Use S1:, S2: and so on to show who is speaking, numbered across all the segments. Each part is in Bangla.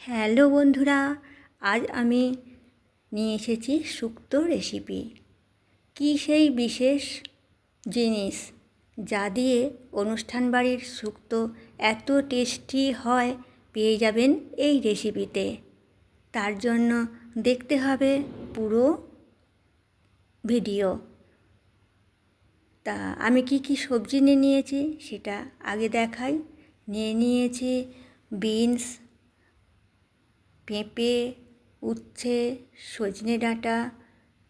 S1: হ্যালো বন্ধুরা, আজ আমি নিয়ে এসেছি শুক্তো রেসিপি। কী সেই বিশেষ জিনিস যা দিয়ে অনুষ্ঠান বাড়ির শুক্তো এত টেস্টি হয় পেয়ে যাবেন এই রেসিপিতে। তার জন্য দেখতে হবে পুরো ভিডিও। তা আমি কি সবজি নিয়ে নিয়েছি সেটা আগে দেখাই। নিয়েছি বিনস, পেঁপে, উচ্ছে, সজনে ডাঁটা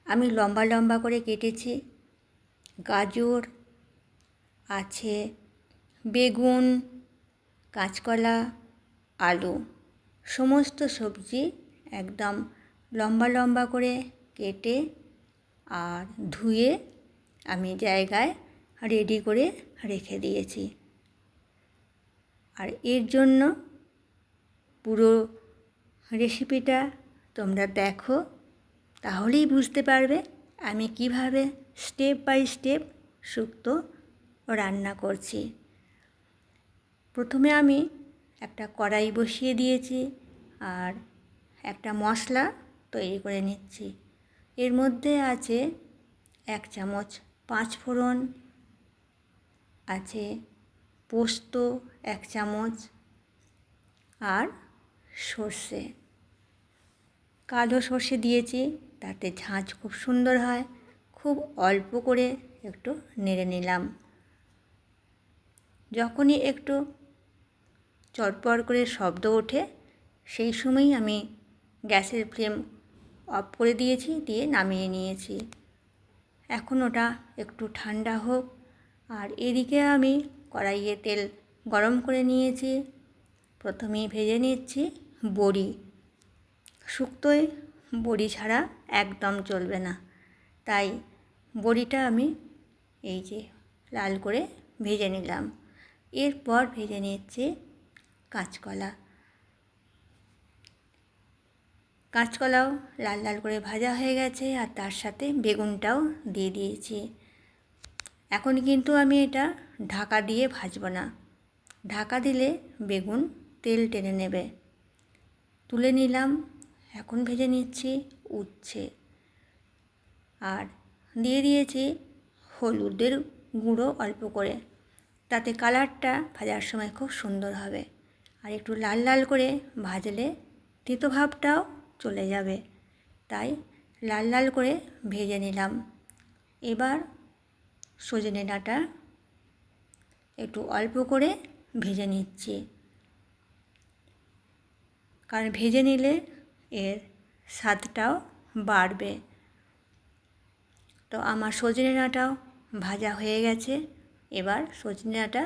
S1: আমি লম্বা লম্বা করে কেটেছি, গাজর আছে, বেগুন, কাঁচকলা, আলু, সমস্ত সবজি একদম লম্বা লম্বা করে কেটে আর ধুয়ে আমি জায়গায় রেডি করে রেখে দিয়েছি। আর এর জন্য পুরো রেসিপিটা তোমরা দেখো, তাহলেই বুঝতে পারবে আমি কিভাবে স্টেপ বাই স্টেপ শুক্তো রান্না করছি। প্রথমে আমি একটা কড়াই বসিয়ে দিয়েছি আর একটা মশলা তৈরি করে নিচ্ছি। এর মধ্যে আছে 1 চামচ 5 ফোড়ন, আছে পোস্ত 1 চামচ আর সর্ষে, কালো সর্ষে দিয়েছি, তাতে ঝাঁঝ খুব সুন্দর হয়। খুব অল্প করে একটু নেড়ে নিলাম। যখনই একটু চটপট করে শব্দ ওঠে সেই সময়ই আমি গ্যাসের ফ্লেম অফ করে দিয়েছি, দিয়ে নামিয়ে নিয়েছি। এখন ওটা একটু ঠান্ডা হোক। আর এদিকে আমি কড়াইয়ে তেল গরম করে নিয়েছি। প্রথমেই ভেজে নিচ্ছি বড়ি। শুক্তোয় বড়ি ছাড়া একদম চলবে না, তাই বড়িটা আমি এই যে লাল করে ভেজে নিলাম। এরপর ভেজে নিচ্ছি কাঁচকলা। কাঁচকলাও লাল লাল করে ভাজা হয়ে গেছে আর তার সাথে বেগুনটাও দিয়ে দিয়েছি। এখন কিন্তু আমি এটা ঢাকা দিয়ে ভাজবো না, ঢাকা দিলে বেগুন তেল টেনে নেবে। তুলে নিলাম। এখন ভেজে নিচ্ছি উচ্ছে আর দিয়ে দিয়েছি হলুদের গুঁড়ো অল্প করে, তাতে কালারটা ভাজার সময় খুব সুন্দর হবে। আর একটু লাল লাল করে ভাজলে তেতো ভাবটাও চলে যাবে, তাই লাল লাল করে ভেজে নিলাম। এবার সজনে ডাঁটা একটু অল্প করে ভেজে নিচ্ছি, কারণ ভেজে নিলে এর স্বাদটাও বাড়বে। তো আমার সজনে ডাঁটাও ভাজা হয়ে গেছে। এবার সজনে ডাঁটা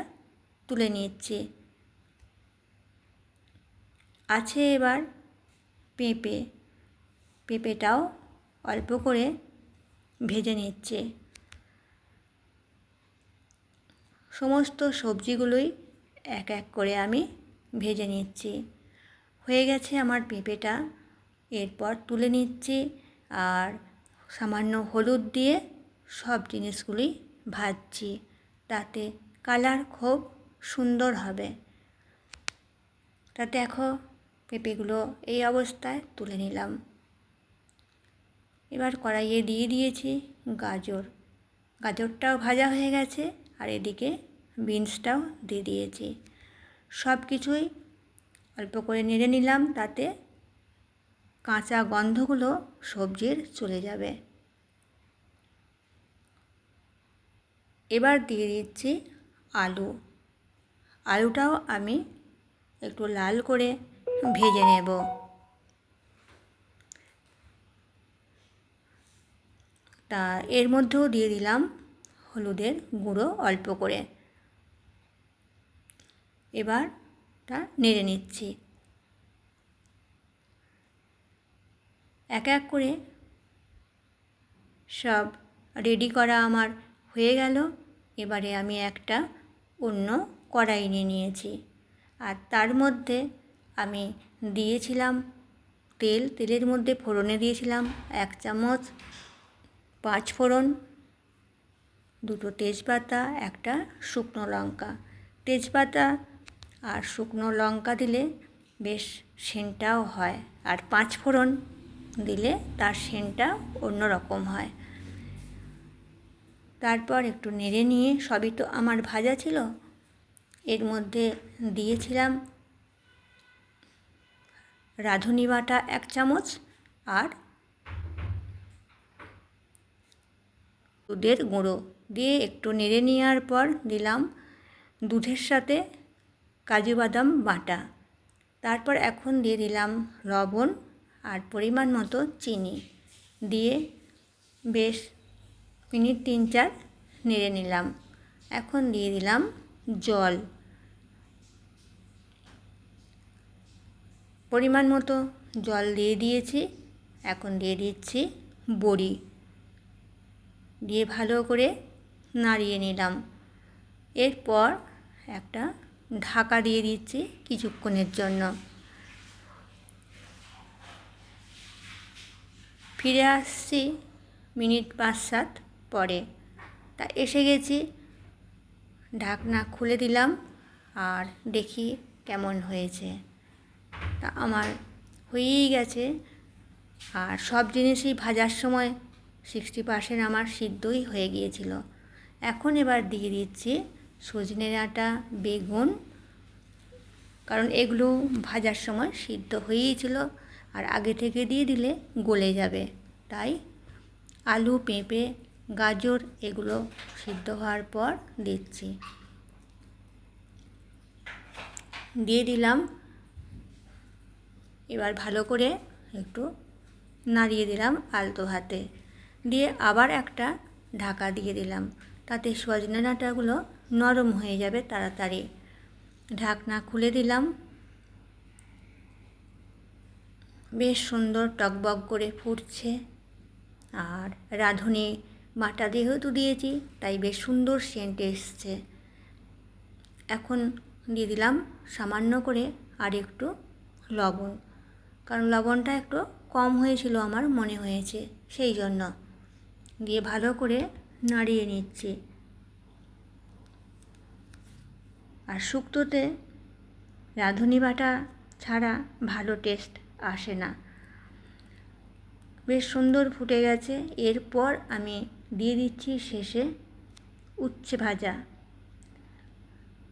S1: তুলে নিচ্ছি। আছে এবার পেঁপেটাও অল্প করে ভেজে নিচ্ছি। সমস্ত সবজিগুলোই এক এক করে আমি ভেজে নিচ্ছি। হয়ে গেছে আমার পেঁপেটা। এরপর তুলে নিচ্ছি আর সামান্য হলুদ দিয়ে সব জিনিসগুলি ভাজছি, তাতে কালার খুব সুন্দর হবে। তা দেখো পেঁপেগুলো এই অবস্থায় তুলে নিলাম। এবার কড়াইয়ে দিয়ে দিয়েছি গাজরটাও ভাজা হয়ে গেছে আর এদিকে বিনসটাও দিয়ে দিয়েছি। সব কিছুই অল্প করে নেড়ে নিলাম, তাতে কাঁচা গন্ধগুলো সবজির চলে যাবে। এবার দিয়ে দিচ্ছি আলুটাও আমি একটু লাল করে ভেজে নেব। তা এর মধ্যেও দিয়ে দিলাম হলুদের গুঁড়ো অল্প করে। এবার তা নেড়ে নিচ্ছি। এক এক করে সব রেডি করা আমার হয়ে গেল। এবারে আমি একটা অন্য কড়াই নিয়েছি আর তার মধ্যে আমি দিয়েছিলাম তেলের মধ্যে ফোড়নে দিয়েছিলাম 1 চামচ 5 ফোড়ন, 2টো তেজপাতা, একটা শুকনো লঙ্কা। তেজপাতা আর শুকনো লঙ্কা দিলে বেশ সেন্টটাও হয়। আর 5 ফোড়ন দিলে তার সেন্টটা অন্য রকম হয়। তারপর একটু নেড়ে নিয়ে, সবই তো আমার ভাজা ছিল, এর মধ্যে দিয়েছিলাম রাঁধুনি বাটা 1 চামচ আর দুধের গুঁড়ো দিয়ে একটু নেড়ে নেওয়ার পর দিলাম দুধের সাথে কাজু বাদাম বাটা। তারপর এখন দিয়ে দিলাম লবণ আর পরিমাণ মতো চিনি দিয়ে বেশ মিনিট 3-4 নেড়ে নিলাম। এখন দিয়ে দিলাম জল, পরিমাণ মতো জল দিয়ে দিয়েছি। এখন দিয়ে দিচ্ছি বড়ি, দিয়ে ভালো করে নাড়িয়ে নিলাম। এরপর একটা ঢাকা দিয়ে দিচ্ছি কিছুক্ষণের জন্য। ফিরে আসছি মিনিট 5-7 পরে। তা এসে গেছি, ঢাকনা খুলে দিলাম আর দেখি কেমন হয়েছে। তা আমার হয়েই গেছে। আর সব জিনিসই ভাজার সময় 60% আমার সিদ্ধই হয়ে গিয়েছিল। এখন এবার দিয়ে দিচ্ছি সজনে ডাঁটা, বেগুন, কারণ এগুলো ভাজার সময় সিদ্ধ হয়েই ছিল আর আগে থেকে দিয়ে দিলে গলে যাবে। তাই আলু, পেঁপে, গাজর এগুলো সিদ্ধ হওয়ার পর দিচ্ছি। দিয়ে দিলাম। এবার ভালো করে একটু নাড়িয়ে দিলাম আলতো হাতে, দিয়ে আবার একটা ঢাকা দিয়ে দিলাম। তাতে সজনে ডাঁটাগুলো নরম হয়ে যাবে তাড়াতাড়ি। ঢাকনা খুলে দিলাম। বেশ সুন্দর টকবক করে ফুটছে। আর রাঁধুনি বাটা যেহেতু দিয়েছি তাই বেশ সুন্দর সেন্ট এসছে। এখন দিয়ে দিলাম সামান্য করে আর একটু লবণ, কারণ লবণটা একটু কম হয়েছিল আমার মনে হয়েছে, সেই জন্য দিয়ে ভালো করে নাড়িয়ে নিচ্ছি। আর শুক্তোতে রাঁধুনি বাটা ছাড়া ভালো টেস্ট আসে না। বেশ সুন্দর ফুটে গেছে। এরপর আমি দিয়ে দিচ্ছি শেষে উচ্ছে ভাজা।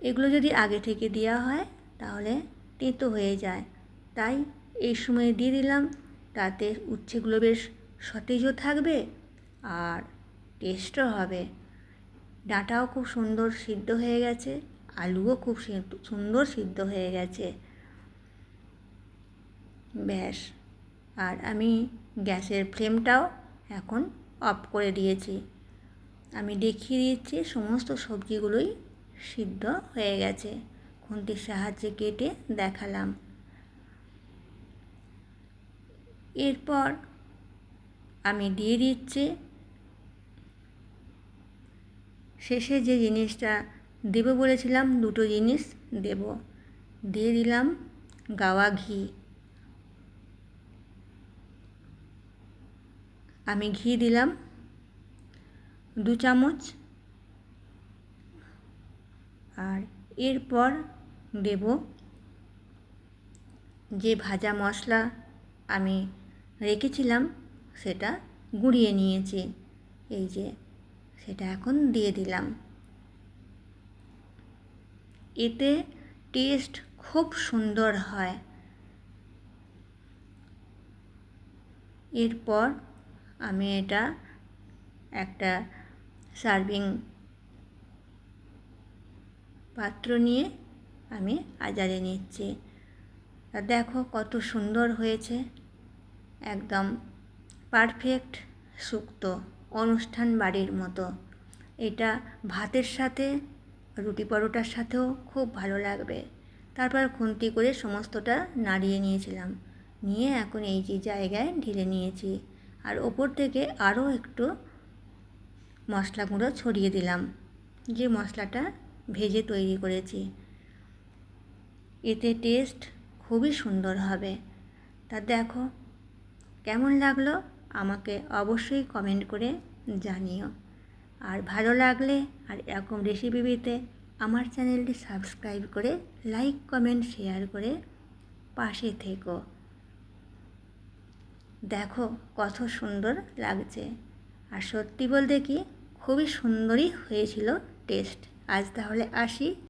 S1: এগুলো যদি আগে থেকে দেওয়া হয় তাহলে তেঁতো হয়ে যায়, তাই এই সময় দিয়ে দিলাম। তাতে উচ্ছেগুলো বেশ সতেজও থাকবে আর টেস্টও হবে। ডাঁটাও খুব সুন্দর সিদ্ধ হয়ে গেছে, আলুও খুব সুন্দর সিদ্ধ হয়ে গেছে। ব্যাস, আর আমি গ্যাসের ফ্লেমটাও এখন অফ করে দিয়েছি। আমি দেখিয়ে দিচ্ছি সমস্ত সবজিগুলোই সিদ্ধ হয়ে গেছে, খুন্তির সাহায্যে কেটে দেখালাম। এরপর আমি দিয়ে দিচ্ছি শেষে যে জিনিসটা দেবো বলেছিলাম, দুটো জিনিস দেব। দিয়ে দিলাম গাওয়া ঘি। আমি ঘি দিলাম 2 চামচ। আর এরপর দেব যে ভাজা মশলা আমি রেখেছিলাম সেটা গুঁড়িয়ে নিয়েছি, এই যে সেটা এখন দিয়ে দিলাম। এতে টেস্ট খুব সুন্দর হয়। এরপর আমি এটা একটা সার্ভিং পাত্র নিয়ে আমি আজারে নিচ্ছি। আর দেখো কত সুন্দর হয়েছে, একদম পারফেক্ট শুক্তো, অনুষ্ঠান বাড়ির মতো। এটা ভাতের সাথে, রুটি পরোটার সাথেও খুব ভালো লাগবে। তারপর খুন্তি করে সমস্তটা নাড়িয়ে নিয়েছিলাম, নিয়ে এখন এই যে জায়গায় ঢেলে নিয়েছি। আর ওপর থেকে আরও একটু মশলা গুঁড়ো ছড়িয়ে দিলাম, যে মশলাটা ভেজে তৈরি করেছি। এতে টেস্ট খুবই সুন্দর হবে। তা দেখো কেমন লাগলো আমাকে অবশ্যই কমেন্ট করে জানিও। আর ভালো লাগলে আর এরকম রেসিপি পেতে আমার চ্যানেলটি সাবস্ক্রাইব করে লাইক, কমেন্ট, শেয়ার করে পাশে থেকো। দেখো কত সুন্দর লাগছে। আর সত্যি বলতে কি খুবই সুন্দরই হয়েছিল টেস্ট। আজ তাহলে আসি।